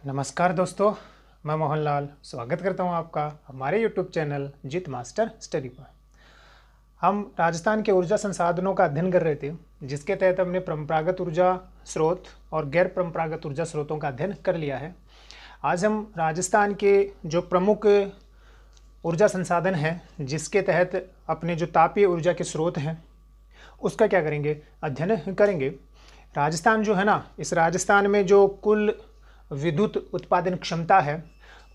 नमस्कार दोस्तों, मैं मोहनलाल स्वागत करता हूं आपका हमारे YouTube चैनल जित मास्टर स्टडी पर। हम राजस्थान के ऊर्जा संसाधनों का अध्ययन कर रहे थे, जिसके तहत हमने परंपरागत ऊर्जा स्रोत और गैर परंपरागत ऊर्जा स्रोतों का अध्ययन कर लिया है। आज हम राजस्थान के जो प्रमुख ऊर्जा संसाधन हैं, जिसके तहत अपने जो तापीय ऊर्जा के स्रोत हैं, उसका क्या करेंगे, अध्ययन करेंगे। राजस्थान जो है ना, इस राजस्थान में जो कुल विद्युत उत्पादन क्षमता है,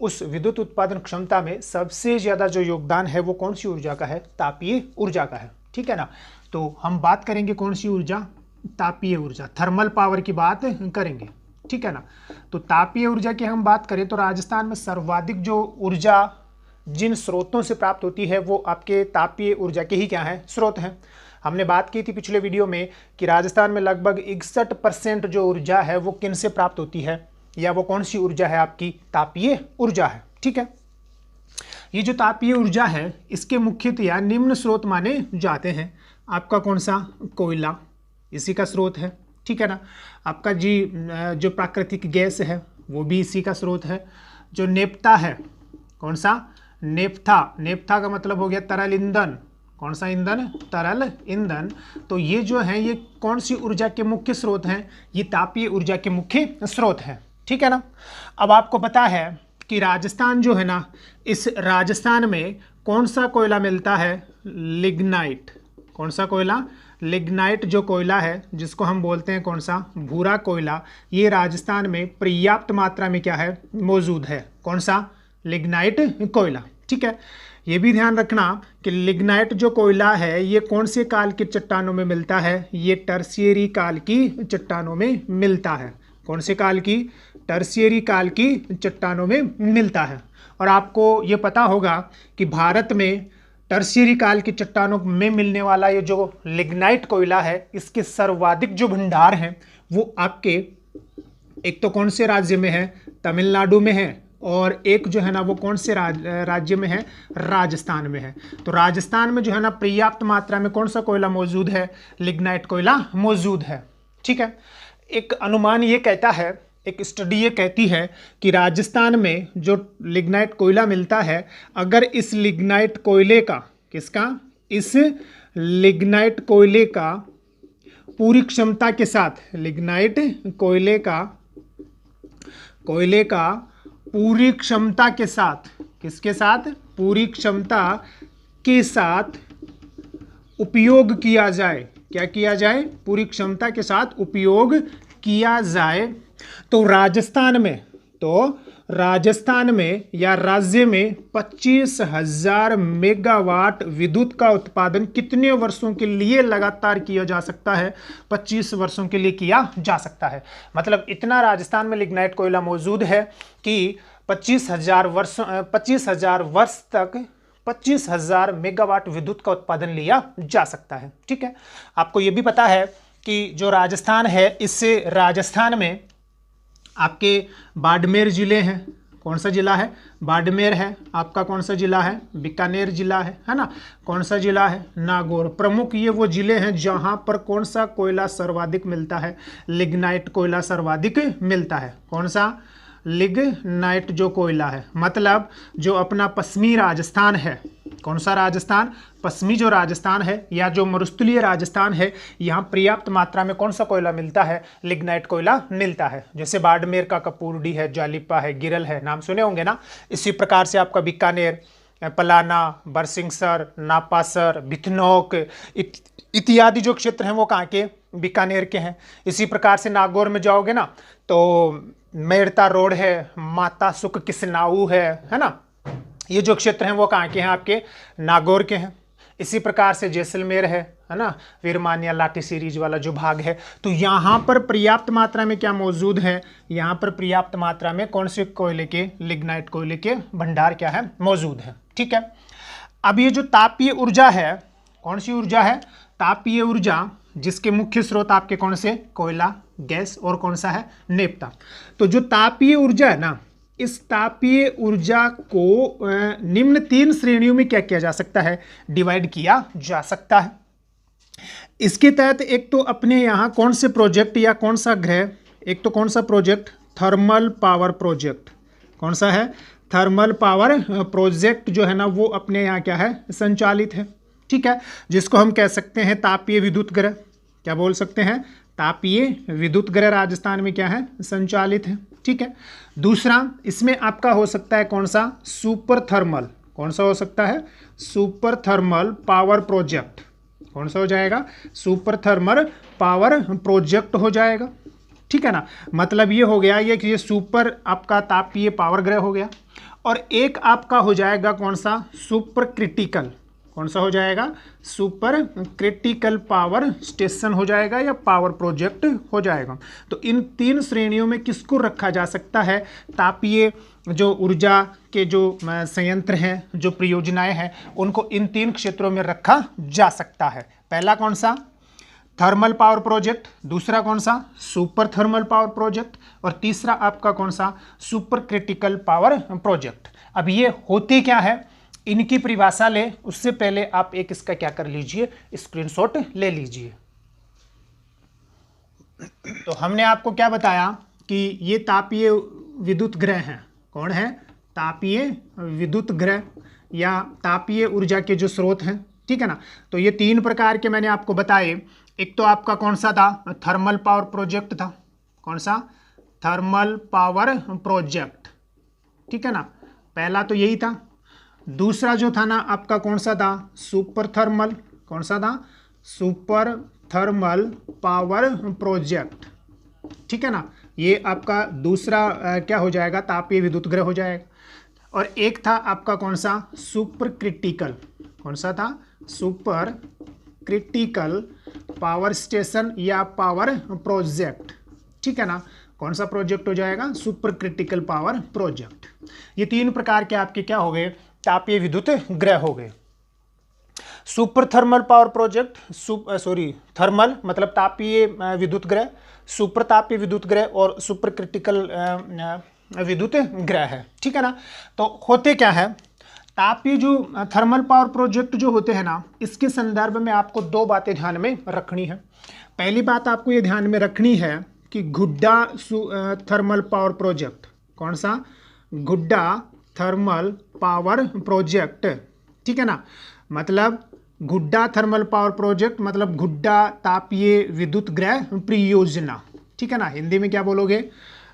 उस विद्युत उत्पादन क्षमता में सबसे ज़्यादा जो योगदान है वो कौन सी ऊर्जा का है? तापीय ऊर्जा का है। ठीक है ना। तो हम बात करेंगे कौन सी ऊर्जा? तापीय ऊर्जा, थर्मल पावर की बात करेंगे। ठीक है ना। तो तापीय ऊर्जा की हम बात करें तो राजस्थान में सर्वाधिक जो ऊर्जा जिन स्रोतों से प्राप्त होती है वो आपके तापीय ऊर्जा के ही क्या है? स्रोत हैं। हमने बात की थी पिछले वीडियो में कि राजस्थान में लगभग 61% जो ऊर्जा है वो किन से प्राप्त होती है, या वो कौन सी ऊर्जा है? आपकी तापीय ऊर्जा है। ठीक है। ये जो तापीय ऊर्जा है, इसके मुख्यतया निम्न स्रोत माने जाते हैं। आपका कौन सा? कोयला, इसी का स्रोत है। ठीक है ना। आपका जो प्राकृतिक गैस है वो भी इसी का स्रोत है। जो नेफ्ता है, कौन सा? नेफ्था। नेफ्था का मतलब हो गया तरल ईंधन। कौन सा ईंधन? तरल ईंधन। तो ये जो है, ये कौन सी ऊर्जा के मुख्य स्रोत हैं? ये तापीय ऊर्जा के मुख्य स्रोत हैं। ठीक है ना। अब आपको पता है कि राजस्थान जो है ना, इस राजस्थान में कौन सा कोयला मिलता है? लिग्नाइट। कौन सा कोयला? लिग्नाइट जो कोयला है, जिसको हम बोलते हैं कौन सा? भूरा कोयला। ये राजस्थान में पर्याप्त मात्रा में क्या है? मौजूद है। कौन सा? लिग्नाइट कोयला। ठीक है। ये भी ध्यान रखना कि लिग्नाइट जो कोयला है ये कौन से काल की चट्टानों में मिलता है? ये टर्शियरी काल की चट्टानों में मिलता है। कौन से काल की? टर्शियरी काल की चट्टानों में मिलता है। और आपको ये पता होगा कि भारत में टर्शियरी काल की चट्टानों में मिलने वाला ये जो लिग्नाइट कोयला है, इसके सर्वाधिक जो भंडार हैं वो आपके एक तो कौन से राज्य में है? तमिलनाडु में है। और एक जो है ना वो कौन से राज्य में है? राजस्थान में है। तो राजस्थान में जो है ना पर्याप्त मात्रा में कौन सा कोयला मौजूद है? लिग्नाइट कोयला मौजूद है। ठीक है। एक अनुमान ये कहता है, एक स्टडी ये कहती है कि राजस्थान में जो लिग्नाइट कोयला मिलता है, अगर इस लिग्नाइट कोयले का, किसका? इस लिग्नाइट कोयले का पूरी क्षमता के साथ, लिग्नाइट कोयले का पूरी क्षमता के साथ, किसके साथ? पूरी क्षमता के साथ उपयोग किया जाए। क्या किया जाए? पूरी क्षमता के साथ उपयोग किया जाए तो राजस्थान में या राज्य में 25,000 मेगावाट विद्युत का उत्पादन कितने वर्षों के लिए लगातार किया जा सकता है? 25 वर्षों के लिए किया जा सकता है। मतलब इतना राजस्थान में लिग्नाइट कोयला मौजूद है कि 25,000 वर्ष तक 25,000 मेगावाट विद्युत का उत्पादन लिया जा सकता है। ठीक है। आपको ये भी पता है कि जो राजस्थान है, इससे राजस्थान में आपके बाड़मेर जिले हैं। कौन सा जिला है? बाड़मेर है। आपका कौन सा जिला है? बीकानेर जिला है ना। कौन सा जिला है? नागौर। प्रमुख ये वो जिले हैं जहां पर कौन सा कोयला सर्वाधिक मिलता है? लिग्नाइट कोयला सर्वाधिक मिलता है। कौन सा? लिग्नाइट जो कोयला है। मतलब जो अपना पश्चिमी राजस्थान है, कौन सा राजस्थान? पश्चिमी जो राजस्थान है या जो मरुस्थलीय राजस्थान है, यहाँ पर्याप्त मात्रा में कौन सा कोयला मिलता है? लिग्नाइट कोयला मिलता है। जैसे बाड़मेर का कपूरडी है, जालिपा है, गिरल है, नाम सुने होंगे ना। इसी प्रकार से आपका बीकानेर, पलाना, बरसिंहसर, नापासर, बिथनोक इत्यादि जो क्षेत्र हैं वो कहाँ के? बीकानेर के हैं। इसी प्रकार से नागौर में जाओगे ना तो मेड़ता रोड है, माता सुख किसनाऊ है ना। ये जो क्षेत्र हैं वो कहाँ के हैं? आपके नागौर के हैं। इसी प्रकार से जैसलमेर है ना, वीरमान्या लाठी सीरीज वाला जो भाग है। तो यहाँ पर पर्याप्त मात्रा में क्या मौजूद है? यहाँ पर पर्याप्त मात्रा में कौन से कोयले के? लिग्नाइट कोयले के भंडार क्या है? मौजूद है। ठीक है। अब ये जो तापीय ऊर्जा है, कौन सी ऊर्जा है? तापीय ऊर्जा, जिसके मुख्य स्रोत आपके कौन से? कोयला, गैस और कौन सा है? नेफ्ता। तो जो तापीय ऊर्जा है ना, इस तापीय ऊर्जा को निम्न 3 श्रेणियों में क्या किया जा सकता है? डिवाइड किया जा सकता है। इसके तहत एक तो अपने यहाँ कौन से प्रोजेक्ट या कौन सा ग्रह, एक तो कौन सा प्रोजेक्ट? Thermal power project. कौन सा है? थर्मल पावर प्रोजेक्ट जो है ना वो अपने यहाँ क्या है? संचालित है। ठीक है, जिसको हम कह सकते हैं तापीय विद्युत ग्रह। क्या बोल सकते हैं? तापीय विद्युत ग्रह राजस्थान में क्या है? संचालित है। ठीक है, दूसरा इसमें आपका हो सकता है कौन सा? Super thermal. कौन सा हो सकता है? Super thermal power project. कौन सा हो जाएगा? सुपर थर्मल पावर प्रोजेक्ट हो जाएगा। ठीक है ना, मतलब ये हो गया ये कि ये सुपर आपका तापीय पावर ग्रह हो गया। और एक आपका हो जाएगा कौन सा? Super critical. कौन सा हो जाएगा? सुपर क्रिटिकल पावर स्टेशन हो जाएगा या पावर प्रोजेक्ट हो जाएगा। तो इन तीन श्रेणियों में किसको रखा जा सकता है? तापीय जो ऊर्जा के जो संयंत्र हैं, जो परियोजनाएं हैं, उनको इन तीन क्षेत्रों में रखा जा सकता है। पहला कौन सा? Thermal power project. दूसरा कौन सा? Super thermal power project. और तीसरा आपका कौन सा? Super critical power project. अब ये होते क्या है, इनकी परिभाषा ले उससे पहले आप एक इसका क्या कर लीजिए? स्क्रीनशॉट ले लीजिए। तो हमने आपको क्या बताया कि ये तापीय विद्युत ग्रह हैं। कौन है? तापीय विद्युत ग्रह या तापीय ऊर्जा के जो स्रोत हैं। ठीक है ना, तो ये तीन प्रकार के मैंने आपको बताए। एक तो आपका कौन सा था? थर्मल पावर प्रोजेक्ट था। कौन सा? Thermal power project. ठीक है ना, पहला तो यही था। दूसरा जो था ना आपका कौन सा था? Super thermal. कौन सा था? Super thermal power project. ठीक है ना, ये आपका दूसरा क्या हो जाएगा? तापीय विद्युत ग्रह हो जाएगा। और एक था आपका कौन सा? Super critical. कौन सा था? सुपर क्रिटिकल पावर स्टेशन या पावर प्रोजेक्ट। ठीक है ना, कौन सा प्रोजेक्ट हो जाएगा? Super critical power project. ये तीन प्रकार के आपके क्या हो गए? तापीय विद्युत ग्रह हो गए। Super thermal power project, thermal मतलब तापीय विद्युत ग्रह, सुपर तापीय विद्युत ग्रह और सुपर क्रिटिकल विद्युत ग्रह है। ठीक है ना, तो होते क्या है? तापीय जो थर्मल पावर प्रोजेक्ट जो होते हैं ना, इसके संदर्भ में आपको दो बातें ध्यान में रखनी है। पहली बात आपको ये ध्यान में रखनी है कि गुड्डा थर्मल पावर प्रोजेक्ट। कौन सा? गुड्डा थर्मल पावर प्रोजेक्ट। ठीक है ना, मतलब गुड्डा थर्मल पावर प्रोजेक्ट मतलब गुड्डा तापीय विद्युत ग्रह परियोजना। ठीक है ना, हिंदी में क्या बोलोगे?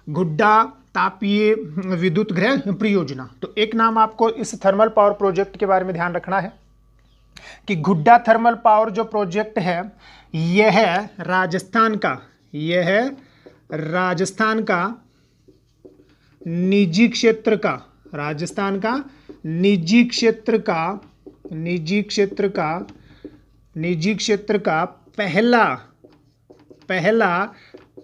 गुड्डा तापीय विद्युत ग्रह परियोजना। तो एक नाम आपको इस थर्मल पावर प्रोजेक्ट के बारे में ध्यान रखना है कि गुड्डा थर्मल पावर जो प्रोजेक्ट है यह है राजस्थान का, यह है राजस्थान का निजी क्षेत्र का, राजस्थान का निजी क्षेत्र का, निजी क्षेत्र का पहला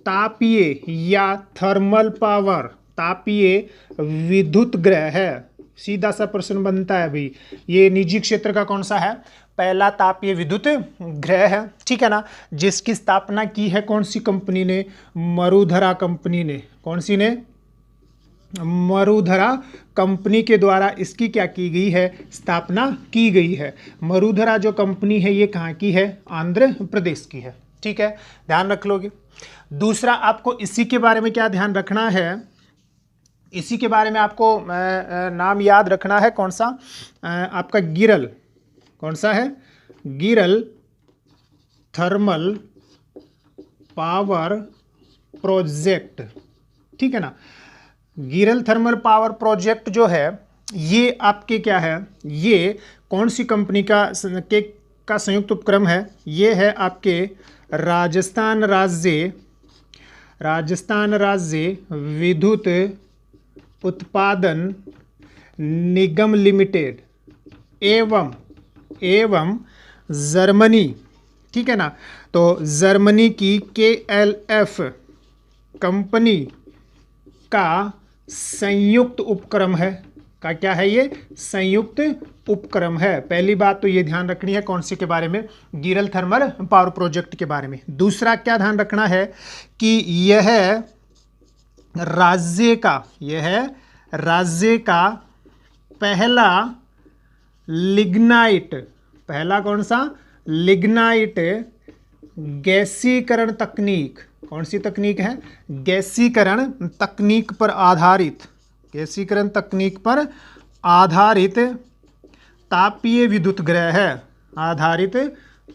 तापीय या थर्मल पावर तापीय विद्युत ग्रह है। सीधा सा प्रश्न बनता है भाई, ये निजी क्षेत्र का कौन सा है? पहला तापीय विद्युत ग्रह है। ठीक है ना, जिसकी स्थापना की है कौन सी कंपनी ने? मरुधरा कंपनी ने। कौन सी ने? मरुधरा कंपनी के द्वारा इसकी क्या की गई है? स्थापना की गई है। मरुधरा जो कंपनी है ये कहाँ की है? आंध्र प्रदेश की है। ठीक है, ध्यान रख लोगे। दूसरा आपको इसी के बारे में क्या ध्यान रखना है? इसी के बारे में आपको नाम याद रखना है। कौन सा? आपका गिरल। कौन सा है? गिरल थर्मल पावर प्रोजेक्ट। ठीक है ना, गिरल थर्मल पावर प्रोजेक्ट जो है ये आपके क्या है? ये कौन सी कंपनी का संयुक्त उपक्रम है? ये है आपके राजस्थान राज्य विद्युत उत्पादन निगम लिमिटेड एवं जर्मनी। ठीक है ना, तो जर्मनी की KLF कंपनी का संयुक्त उपक्रम है। का क्या है? ये संयुक्त उपक्रम है। पहली बात तो ये ध्यान रखनी है कौन सी के बारे में? गिरल थर्मल पावर प्रोजेक्ट के बारे में। दूसरा क्या ध्यान रखना है कि यह राज्य का पहला लिग्नाइट, पहला कौन सा? लिग्नाइट गैसीकरण तकनीक। कौन सी तकनीक है? गैसीकरण तकनीक पर आधारित, गैसीकरण तकनीक पर आधारित तापीय विद्युत ग्रह है, आधारित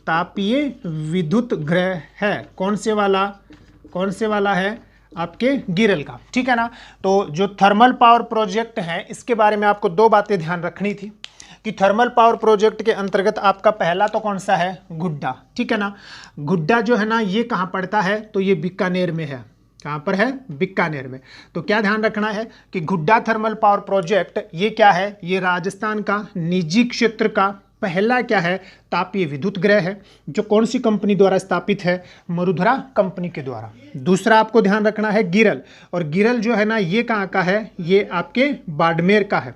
तापीय विद्युत ग्रह है। कौन से वाला है? आपके गिरल का, ठीक है ना। तो जो थर्मल पावर प्रोजेक्ट है इसके बारे में आपको दो बातें ध्यान रखनी थी कि थर्मल पावर प्रोजेक्ट के अंतर्गत आपका पहला तो कौन सा है? गुड्डा, ठीक है ना। गुड्डा जो है ना ये कहाँ पड़ता है? तो ये बीकानेर में है। कहाँ पर है? बीकानेर में। तो क्या ध्यान रखना है कि गुड्डा थर्मल पावर प्रोजेक्ट ये क्या है? ये राजस्थान का निजी क्षेत्र का पहला क्या है? तापीय विद्युत ग्रह है, जो कौन सी कंपनी द्वारा स्थापित है? मरुधरा कंपनी के द्वारा। दूसरा आपको ध्यान रखना है गिरल, और गिरल जो है ना ये कहाँ का है? ये आपके बाड़मेर का है,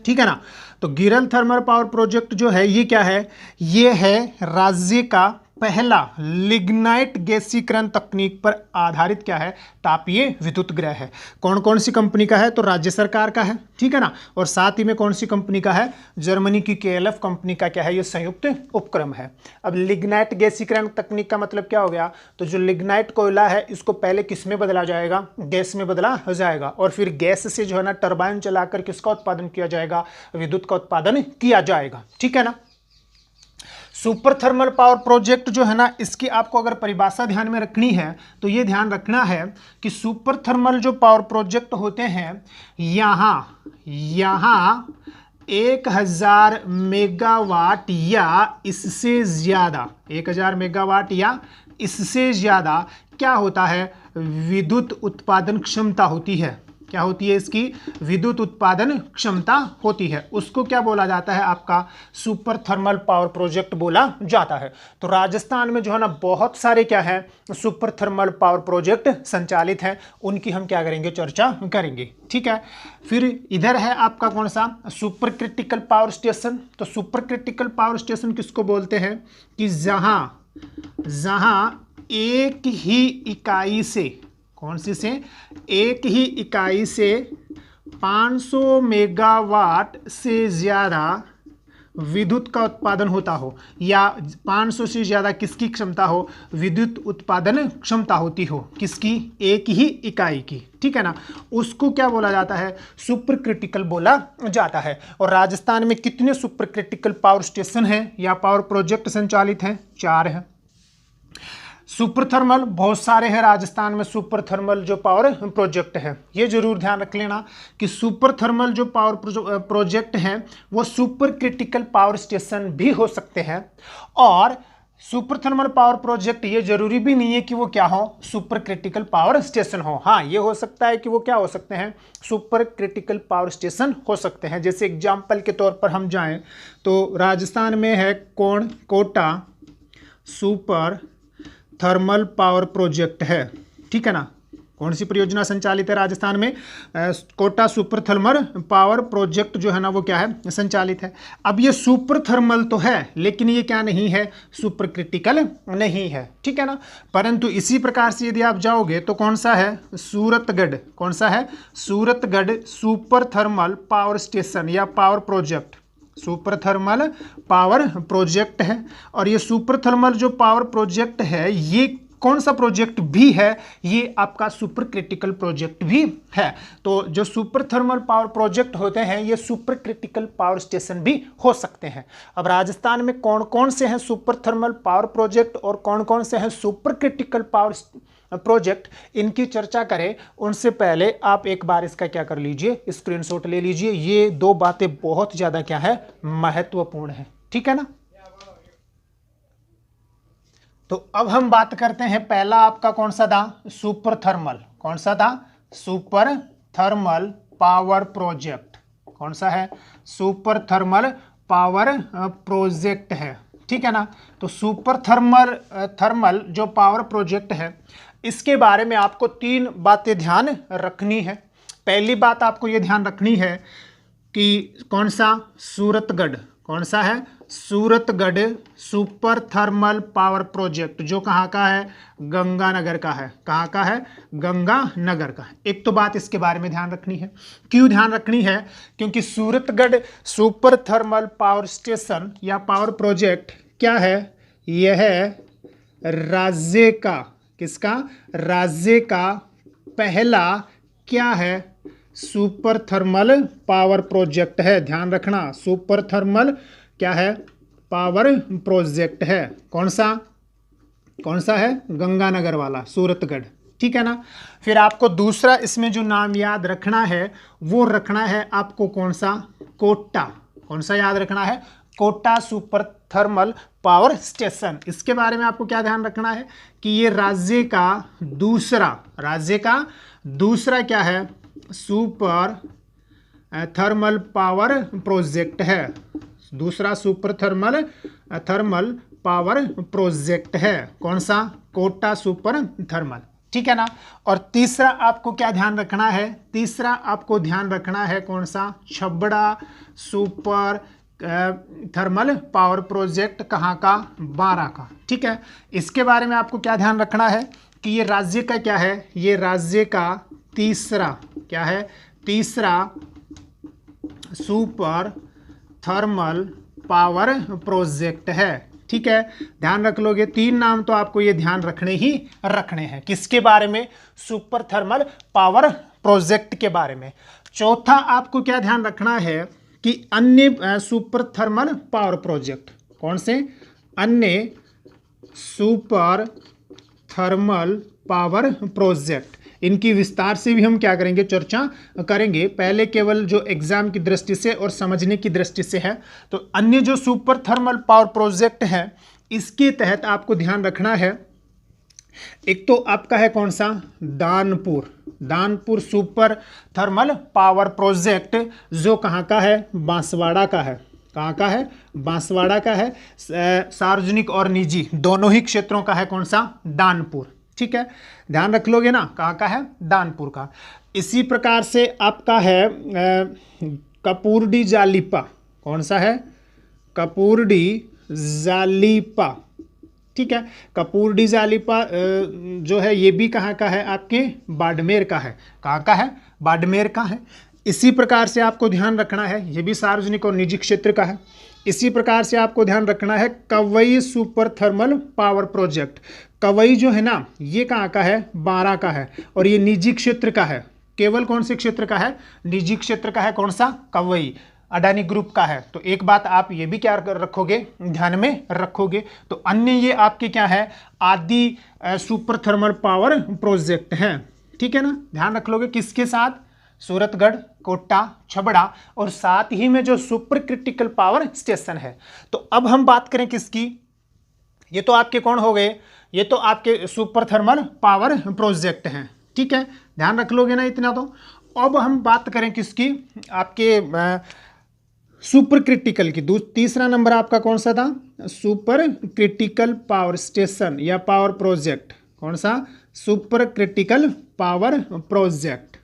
ठीक है ना। तो गिरल थर्मल पावर प्रोजेक्ट जो है ये क्या है? ये है राज्य का पहला लिग्नाइट गैसीकरण तकनीक पर आधारित क्या है? तापीय विद्युत ग्रह है। कौन कौन सी कंपनी का है? तो राज्य सरकार का है, ठीक है ना। और साथ ही में कौन सी कंपनी का है? जर्मनी की KLF कंपनी का क्या है? ये संयुक्त उपक्रम है। अब लिग्नाइट गैसीकरण तकनीक का मतलब क्या हो गया? तो जो लिग्नाइट कोयला है इसको पहले किस में बदला जाएगा? गैस में बदला जाएगा, और फिर गैस से जो है ना टरबाइन चलाकर किसका उत्पादन किया जाएगा? विद्युत का उत्पादन किया जाएगा, ठीक है ना। सुपर थर्मल पावर प्रोजेक्ट जो है ना इसकी आपको अगर परिभाषा ध्यान में रखनी है तो ये ध्यान रखना है कि सुपर थर्मल जो पावर प्रोजेक्ट होते हैं यहाँ 1000 मेगावाट या इससे ज़्यादा, 1000 मेगावाट या इससे ज़्यादा क्या होता है? विद्युत उत्पादन क्षमता होती है। क्या होती है? इसकी विद्युत उत्पादन क्षमता होती है। उसको क्या बोला जाता है? आपका सुपर थर्मल पावर प्रोजेक्ट बोला जाता है। तो राजस्थान में जो है ना बहुत सारे क्या है? सुपर थर्मल पावर प्रोजेक्ट संचालित हैं, उनकी हम क्या करेंगे? चर्चा करेंगे, ठीक है। फिर इधर है आपका कौन सा? Super critical power station. तो सुपर क्रिटिकल पावर स्टेशन किसको बोलते हैं? कि जहां एक ही इकाई से, कौन सी से? एक ही इकाई से 500 मेगावाट से ज़्यादा विद्युत का उत्पादन होता हो, या 500 से ज़्यादा किसकी क्षमता हो? विद्युत उत्पादन क्षमता होती हो। किसकी? एक ही इकाई की, ठीक है ना। उसको क्या बोला जाता है? सुपर क्रिटिकल बोला जाता है। और राजस्थान में कितने सुपर क्रिटिकल पावर स्टेशन हैं या पावर प्रोजेक्ट संचालित हैं? 4 हैं। सुपर थर्मल बहुत सारे हैं राजस्थान में। सुपर थर्मल जो पावर प्रोजेक्ट है ये जरूर ध्यान रख लेना कि सुपर थर्मल जो पावर प्रोजेक्ट हैं वो सुपर क्रिटिकल पावर स्टेशन भी हो सकते हैं, और सुपर थर्मल पावर प्रोजेक्ट ये जरूरी भी नहीं है कि वो क्या हो? सुपर क्रिटिकल पावर स्टेशन हो। हाँ, ये हो सकता है कि वो क्या हो सकते हैं? सुपर क्रिटिकल पावर स्टेशन हो सकते हैं। जैसे एग्जाम्पल के तौर पर हम जाएं तो राजस्थान में है Kota super thermal power project है, ठीक है ना। कौन सी परियोजना संचालित है राजस्थान में? Kota super thermal power project जो है ना वो क्या है? संचालित है। अब ये सुपर थर्मल तो है लेकिन ये क्या नहीं है? सुपर क्रिटिकल नहीं है, ठीक है ना। परंतु इसी प्रकार से यदि आप जाओगे तो कौन सा है? सूरतगढ़। कौन सा है? Suratgarh super thermal power station या power project, super thermal power project है। और ये सुपर थर्मल जो पावर प्रोजेक्ट है ये कौन सा प्रोजेक्ट भी है? ये आपका सुपर क्रिटिकल प्रोजेक्ट भी है। तो जो सुपर थर्मल पावर प्रोजेक्ट होते हैं ये सुपर क्रिटिकल पावर स्टेशन भी हो सकते हैं। अब राजस्थान में कौन कौन से हैं सुपर थर्मल पावर प्रोजेक्ट और कौन कौन से हैं सुपर क्रिटिकल पावर प्रोजेक्ट, इनकी चर्चा करें उनसे पहले आप एक बार इसका क्या कर लीजिए? स्क्रीनशॉट ले लीजिए। ये दो बातें बहुत ज्यादा क्या है? महत्वपूर्ण है, ठीक है ना। तो अब हम बात करते हैं, पहला आपका कौन सा था? Super thermal. कौन सा था? Super thermal power project. कौन सा है? सुपर थर्मल पावर प्रोजेक्ट है, ठीक है ना। तो सुपर थर्मल जो पावर प्रोजेक्ट है इसके बारे में आपको 3 बातें ध्यान रखनी है। पहली बात आपको ये ध्यान रखनी है कि कौन सा? सूरतगढ़। कौन सा है? Suratgarh super thermal power project, जो कहाँ का है? गंगानगर का है। कहाँ का है? गंगानगर का। एक तो बात इसके बारे में ध्यान रखनी है। क्यों ध्यान रखनी है? क्योंकि Suratgarh super thermal power station या पावर प्रोजेक्ट क्या है? यह है राज्य का, किसका? राज्य का पहला क्या है? सुपर थर्मल पावर प्रोजेक्ट है। ध्यान रखना, सुपर थर्मल क्या है? पावर प्रोजेक्ट है। कौन सा है? गंगानगर वाला, सूरतगढ़। ठीक है ना। फिर आपको दूसरा इसमें जो नाम याद रखना है वो रखना है आपको कौन सा? कोटा। कौन सा याद रखना है? Kota super thermal power station. इसके बारे में आपको क्या ध्यान रखना है कि ये राज्य का दूसरा क्या है? सुपर थर्मल पावर प्रोजेक्ट है। दूसरा सुपर थर्मल पावर प्रोजेक्ट है। कौन सा? Kota super thermal. ठीक है ना। और तीसरा आपको क्या ध्यान रखना है? तीसरा आपको ध्यान रखना है कौन सा? Chhabra super thermal power project. कहाँ का? बारा का। ठीक है। इसके बारे में आपको क्या ध्यान रखना है कि ये राज्य का क्या है? ये राज्य का तीसरा क्या है? तीसरा सुपर थर्मल पावर प्रोजेक्ट है। ठीक है, ध्यान रख लोगे। 3 नाम तो आपको ये ध्यान रखने हैं। किसके बारे में? सुपर थर्मल पावर प्रोजेक्ट के बारे में। चौथा आपको क्या ध्यान रखना है कि अन्य सुपर थर्मल पावर प्रोजेक्ट। कौन से? अन्य सुपर थर्मल पावर प्रोजेक्ट। इनकी विस्तार से भी हम क्या करेंगे? चर्चा करेंगे। पहले केवल जो एग्जाम की दृष्टि से और समझने की दृष्टि से है। तो अन्य जो सुपर थर्मल पावर प्रोजेक्ट है इसके तहत आपको ध्यान रखना है, एक तो आपका है कौन सा? Danpur super thermal power project, जो कहाँ का है? बांसवाड़ा का है। कहाँ का है? बांसवाड़ा का है। सार्वजनिक और निजी दोनों ही क्षेत्रों का है। कौन सा? दानपुर। ठीक है, ध्यान रख लोगे ना। कहाँ का है? दानपुर का। इसी प्रकार से आपका है कपूरडी जालिपा। कौन सा है? कपूरडी जालिपा। ठीक है, कपूरडी जालिपा जो है ये भी कहाँ का है? आपके बाड़मेर का है। कहाँ का है? बाड़मेर का है। इसी प्रकार से आपको ध्यान रखना है, ये भी सार्वजनिक और निजी क्षेत्र का है। इसी प्रकार से आपको ध्यान रखना है कवई सुपर थर्मल पावर प्रोजेक्ट। कवई जो है ना ये कहाँ का है? बारा का है। और ये निजी क्षेत्र का है। केवल कौन से क्षेत्र का है? निजी क्षेत्र का है। कौन सा? कवई, अडानी ग्रुप का है। तो एक बात आप ये भी क्या रखोगे? ध्यान में रखोगे। तो अन्य ये आपके क्या है? आदि सुपर थर्मल पावर प्रोजेक्ट हैं। ठीक है ना, ध्यान रख लोगे। किसके साथ? सूरतगढ़, कोटा, छबड़ा और साथ ही में जो सुपर क्रिटिकल पावर स्टेशन है। तो अब हम बात करें किसकी? ये तो आपके कौन हो गए? ये तो आपके सुपर थर्मल पावर प्रोजेक्ट हैं। ठीक है, ध्यान रख लोगे ना इतना तो। अब हम बात करें किसकी? आपके सुपर क्रिटिकल की। तीसरा नंबर आपका कौन सा था? सुपर क्रिटिकल पावर स्टेशन या पावर प्रोजेक्ट। कौन सा? Super critical power project.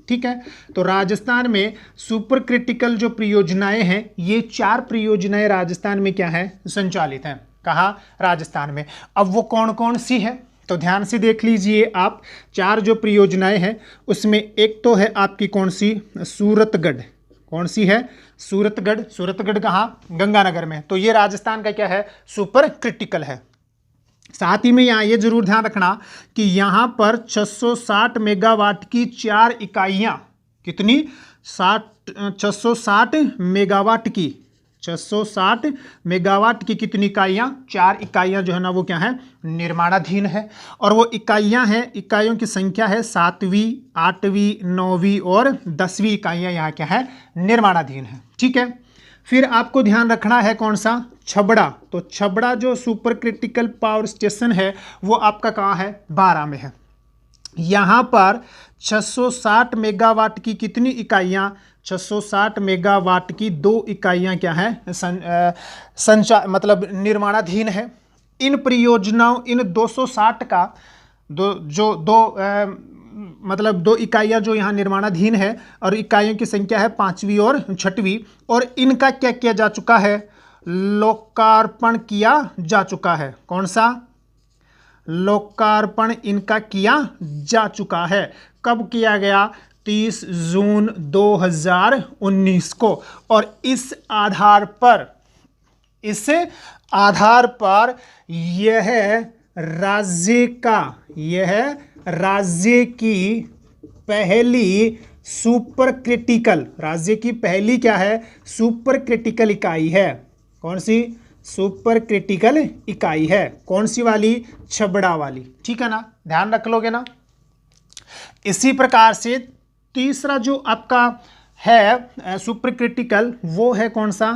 ठीक है, तो राजस्थान में सुपर क्रिटिकल जो परियोजनाएं हैं, ये 4 परियोजनाएं राजस्थान में क्या है? संचालित हैं। कहाँ? राजस्थान में। अब वो कौन कौन सी है तो ध्यान से देख लीजिए आप। 4 जो परियोजनाएं हैं उसमें एक तो है आपकी कौन सी? सूरतगढ़। कौन सी है? सूरतगढ़। सूरतगढ़ कहाँ? गंगानगर में। तो ये राजस्थान का क्या है? सुपर क्रिटिकल है। साथ ही में यहाँ ये जरूर ध्यान रखना कि यहाँ पर 660 मेगावाट की 4 इकाइयाँ। कितनी? 660 मेगावाट की 660 मेगावाट की कितनी इकाइयाँ? 4 इकाइयाँ जो है ना वो क्या है? निर्माणाधीन है। और वो इकाइयाँ हैं, इकाइयों की संख्या है 7वीं, 8वीं, 9वीं और 10वीं इकाइयाँ यहाँ क्या है? निर्माणाधीन है। ठीक है, फिर आपको ध्यान रखना है कौन सा? छबड़ा। तो छबड़ा जो सुपर क्रिटिकल पावर स्टेशन है वो आपका कहाँ है? बारा में है। यहाँ पर 660 मेगावाट की कितनी इकाइयाँ? 660 मेगावाट की 2 इकाइयाँ क्या है? मतलब निर्माणाधीन है। इन परियोजनाओं, इन 260 का मतलब 2 इकाइयाँ जो यहाँ निर्माणाधीन है और इकाइयों की संख्या है 5वीं और 6वीं। और इनका क्या किया जा चुका है? लोकार्पण किया जा चुका है। कौन सा? लोकार्पण इनका किया जा चुका है। कब किया गया? 30 जून 2019 को। और इस आधार पर यह राज्य का, यह राज्य की पहली सुपर क्रिटिकल, राज्य की पहली क्या है, सुपर क्रिटिकल इकाई है। कौन सी सुपर क्रिटिकल इकाई है? कौन सी वाली? छबड़ा वाली। ठीक है ना, ध्यान रख लोगे ना। इसी प्रकार से तीसरा जो आपका है सुपर क्रिटिकल, वो है कौन सा?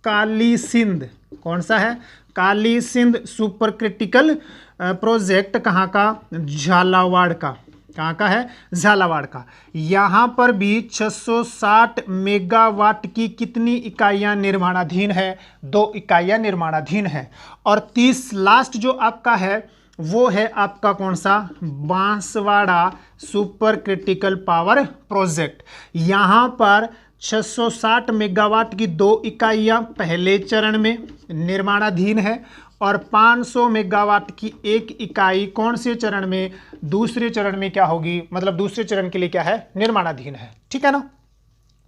काली सिंध। कौन सा है? Kali Sindh super critical project. कहाँ का? झालावाड़ का। कहाँ का है? झालावाड़ का। यहाँ पर भी 660 मेगावाट की कितनी इकाइयाँ निर्माणाधीन है? 2 इकाइयाँ निर्माणाधीन है। और 30 लास्ट जो आपका है वो है आपका कौन सा? Banswara super critical power project. यहाँ पर 660 मेगावाट की 2 इकाइयाँ पहले चरण में निर्माणाधीन है और 500 मेगावाट की 1 इकाई कौन से चरण में? दूसरे चरण में क्या होगी, मतलब दूसरे चरण के लिए क्या है? निर्माणाधीन है। ठीक है ना।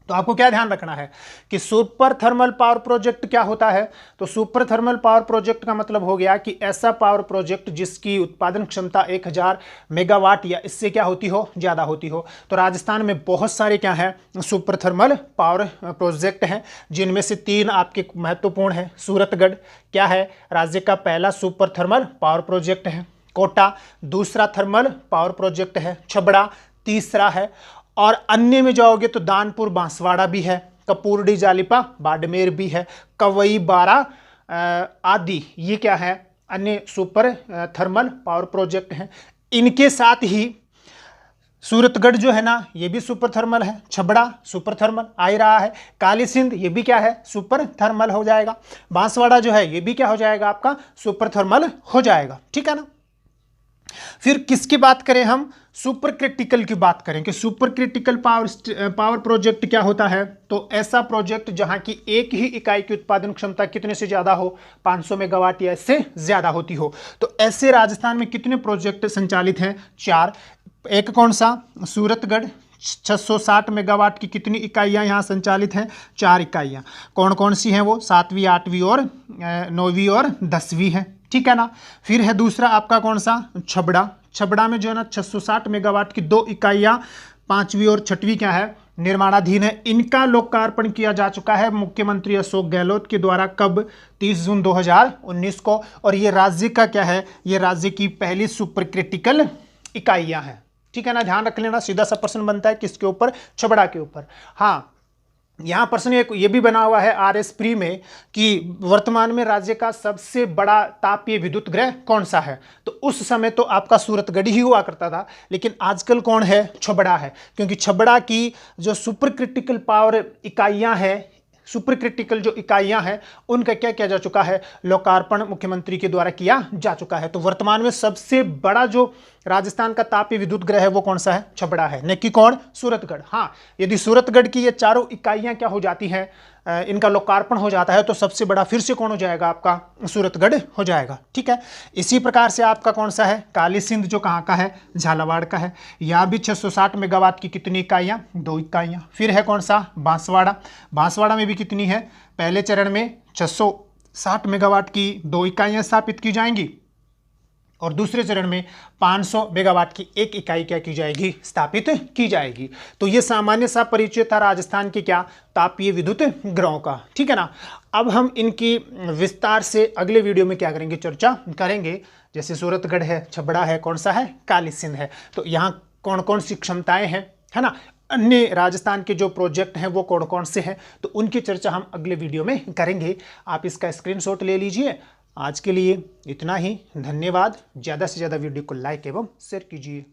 तो आपको क्या ध्यान रखना है कि सुपर थर्मल पावर प्रोजेक्ट क्या होता है? तो सुपर थर्मल पावर प्रोजेक्ट का मतलब हो गया कि ऐसा पावर प्रोजेक्ट जिसकी उत्पादन क्षमता 1000 मेगावाट या इससे क्या होती हो? ज़्यादा होती हो। तो राजस्थान में बहुत सारे क्या है? सुपर थर्मल पावर प्रोजेक्ट हैं, जिनमें से 3 आपके महत्वपूर्ण हैं। सूरतगढ़ क्या है? राज्य का पहला सुपर थर्मल पावर प्रोजेक्ट है। कोटा दूसरा थर्मल पावर प्रोजेक्ट है। छबड़ा तीसरा है। और अन्य में जाओगे तो दानपुर बांसवाड़ा भी है, कपूरडी जालिपा बाड़मेर भी है, कवई बारा आदि ये क्या है? अन्य सुपर थर्मल पावर प्रोजेक्ट हैं। इनके साथ ही सूरतगढ़ जो है ना, ये भी सुपर थर्मल है। छबड़ा सुपर थर्मल आ ही रहा है। काली सिंध ये भी क्या है? सुपर थर्मल हो जाएगा। बांसवाड़ा जो है ये भी क्या हो जाएगा? आपका सुपर थर्मल हो जाएगा। ठीक है ना। फिर किसकी बात करें हम? सुपर क्रिटिकल की बात करें कि सुपर क्रिटिकल पावर प्रोजेक्ट क्या होता है? तो ऐसा प्रोजेक्ट जहां की एक ही इकाई की उत्पादन क्षमता कितने से ज्यादा हो? 500 मेगावाट या इससे ज्यादा होती हो। तो ऐसे राजस्थान में कितने प्रोजेक्ट संचालित हैं? 4। एक कौन सा? सूरतगढ़ 660 मेगावाट की कितनी इकाइयां यहां संचालित हैं? 4 इकाइयां। कौन कौन सी हैं वो? 7वीं 8वीं और 9वीं और 10वीं है। ठीक है ना। फिर है दूसरा आपका कौन सा? छबड़ा। छबड़ा में जो है ना 660 मेगावाट की 2 इकाइयां 5वीं और 6वीं क्या है? निर्माणाधीन है। इनका लोकार्पण किया जा चुका है मुख्यमंत्री अशोक गहलोत के द्वारा। कब? 30 जून 2019 को। और ये राज्य का क्या है? ये राज्य की पहली सुपर क्रिटिकल इकाइयां हैं। ठीक है ना, ध्यान रख लेना। सीधा सा प्रश्न बनता है किसके ऊपर? छबड़ा के ऊपर। हाँ, यहाँ प्रश्न ये भी बना हुआ है RS प्री में कि वर्तमान में राज्य का सबसे बड़ा तापीय विद्युत गृह कौन सा है? तो उस समय तो आपका सूरतगढ़ ही हुआ करता था, लेकिन आजकल कौन है? छबड़ा है। क्योंकि छबड़ा की जो सुपर क्रिटिकल पावर इकाइयाँ हैं, सुपर क्रिटिकल जो इकाइयां हैं, उनका क्या किया जा चुका है? लोकार्पण मुख्यमंत्री के द्वारा किया जा चुका है। तो वर्तमान में सबसे बड़ा जो राजस्थान का तापीय विद्युत गृह है वो कौन सा है? छबड़ा है। न कि कौन? सूरतगढ़। हाँ, यदि सूरतगढ़ की ये चारों इकाइयां क्या हो जाती हैं, इनका लोकार्पण हो जाता है, तो सबसे बड़ा फिर से कौन हो जाएगा? आपका सूरतगढ़ हो जाएगा। ठीक है। इसी प्रकार से आपका कौन सा है? काली सिंध जो कहाँ का है? झालावाड़ का है। यहाँ भी 660 मेगावाट की कितनी इकाइयाँ? 2 इकाइयाँ। फिर है कौन सा? बांसवाड़ा। बांसवाड़ा में भी कितनी है? पहले चरण में 660 मेगावाट की 2 इकाइयाँ स्थापित की जाएंगी और दूसरे चरण में 500 मेगावाट की 1 इकाई क्या की जाएगी? स्थापित की जाएगी। तो ये सामान्य सा परिचय था राजस्थान के क्या? तापीय विद्युत गृहों का। ठीक है ना। अब हम इनकी विस्तार से अगले वीडियो में क्या करेंगे? चर्चा करेंगे। जैसे सूरतगढ़ है, छबड़ा है, कौन सा है? काली सिंध है। तो यहाँ कौन कौन सी क्षमताएं हैं, है ना। अन्य राजस्थान के जो प्रोजेक्ट हैं वो कौन कौन से हैं, तो उनकी चर्चा हम अगले वीडियो में करेंगे। आप इसका स्क्रीनशॉट ले लीजिए। आज के लिए इतना ही। धन्यवाद। ज़्यादा से ज़्यादा वीडियो को लाइक एवं शेयर कीजिए।